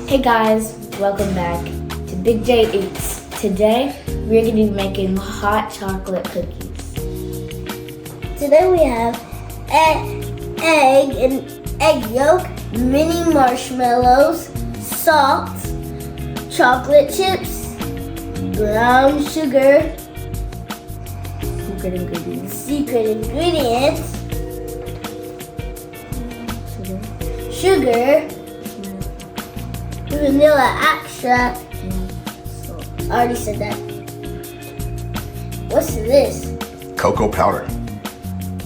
Hey guys, welcome back to Big J Eats. Today we're going to be making hot chocolate cookies. Today we have egg and egg yolk, mini marshmallows, salt, chocolate chips, brown sugar, secret ingredients, sugar, vanilla extract. I already said that. What's this? Cocoa powder.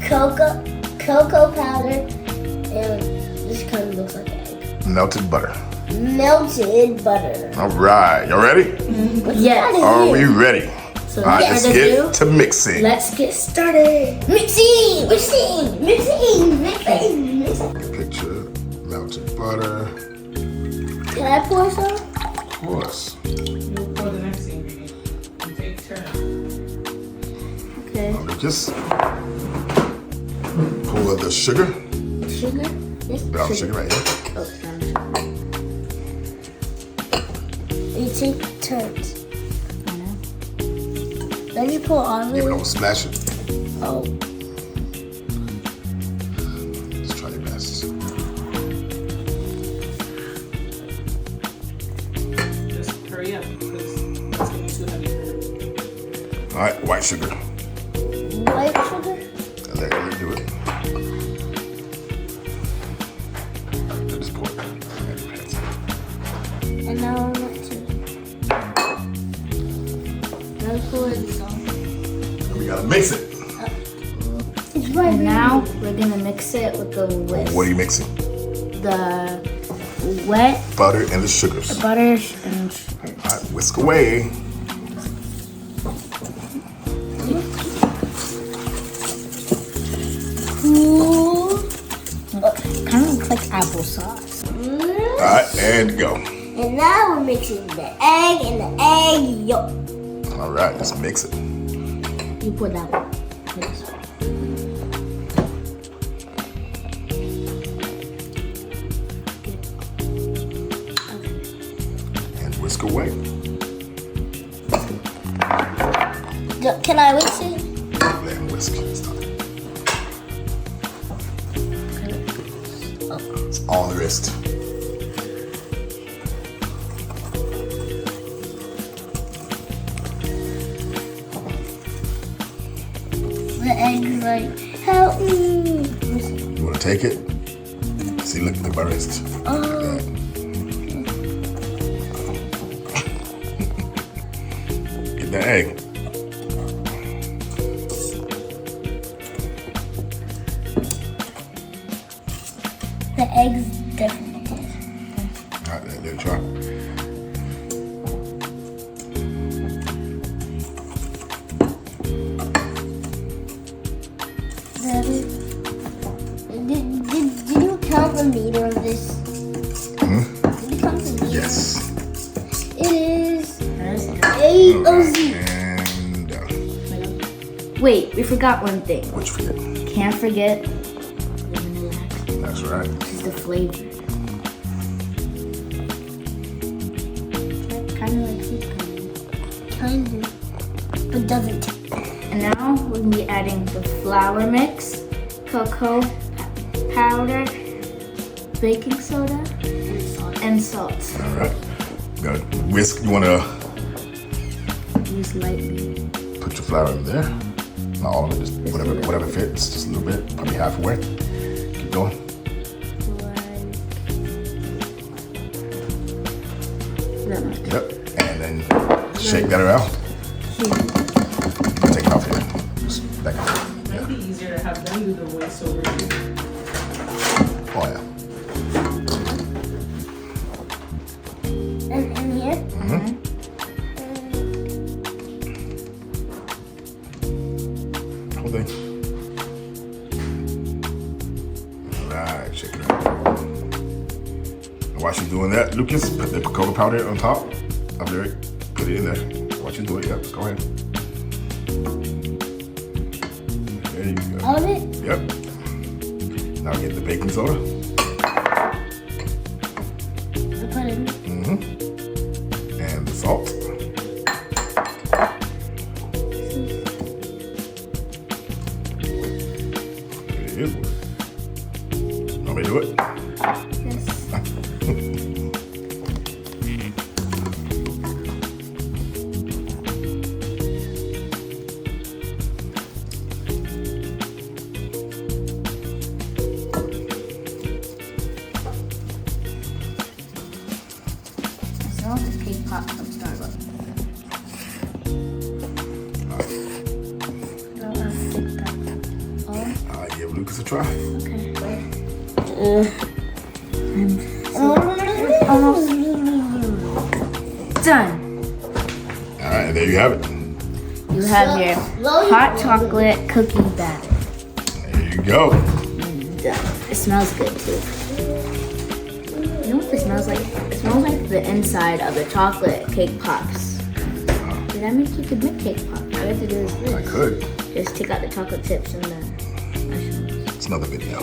Cocoa powder, and this kind of looks like egg. Melted butter. Melted butter. All right, y'all ready? Yes. Are we ready? So all right, let's get to mixing. Let's get started. Mixing. Picture melted butter. Can I pour some? Of course. You'll pour the next ingredient. You take turn. Okay. Just pour the sugar. Sugar? Yes. Brown sugar right here. Oh, You take turns. I know. Then you pour all of Give it it. a smash it. Oh. Let's try your best. Just hurry up because it's going to be too heavy for All right, white sugar. White sugar? And let it do it. Just pour it. And now I want to. Now pour the salt. We gotta mix it. It's right And here. now we're going to mix it with the whisk. What are you mixing? The wet Butter and the sugars. butter and sugar. All right, whisk away. Ooh. Kind of looks like applesauce. All right, and go. And now we're mixing the egg and the egg yolk. All right, let's mix it. You put that one. Yes. And whisk away. Can I whisk it? Then whisk. Stop. It's all the wrist. The egg's like, help me. You want to take it? See, look at my wrist. Oh. Get the egg. The egg's different. All right, let it try. Did you count the meter of this? Did you count the meter? Yes. It is That's 8 All right, OZ. and good. Wait, we forgot one thing. which forget? Can't forget the vanilla extract. That's right. This is the flavor. Kind of like fruit candy. Kind of. But doesn't. And now we're going to be adding the flour mix, cocoa powder, baking soda, and salt. All right. Got to whisk. You want to Use lightly. put your flour in there. Not all of it, just whatever fits. Just a little bit, probably halfway. Keep going. That much. Yep. And then shake that around. Take it off here. Just back up. it. Might be easier to have them do the voiceover. Oh yeah. And here? Whole thing. All right, shake it out. while she's doing that, Lucas, put the cocoa powder on top of there. Put it in there. While she's doing it, yep, go ahead. There you go. All of it? Yep. Now get the baking soda. Put it in. And the salt. It is. Want me to do it? Yes. Smells like cake pop from Starbucks. I'll give Lucas a try. Almost done. All right, and there you have it. You have your hot chocolate cookie batter. There you go. Done. It smells good too. You know what this smells like? It smells like the inside of the chocolate cake pops. Did that mean you could make cake pops? All you have to do is this. I could. Just take out the chocolate chips and the marshmallows. It's another video.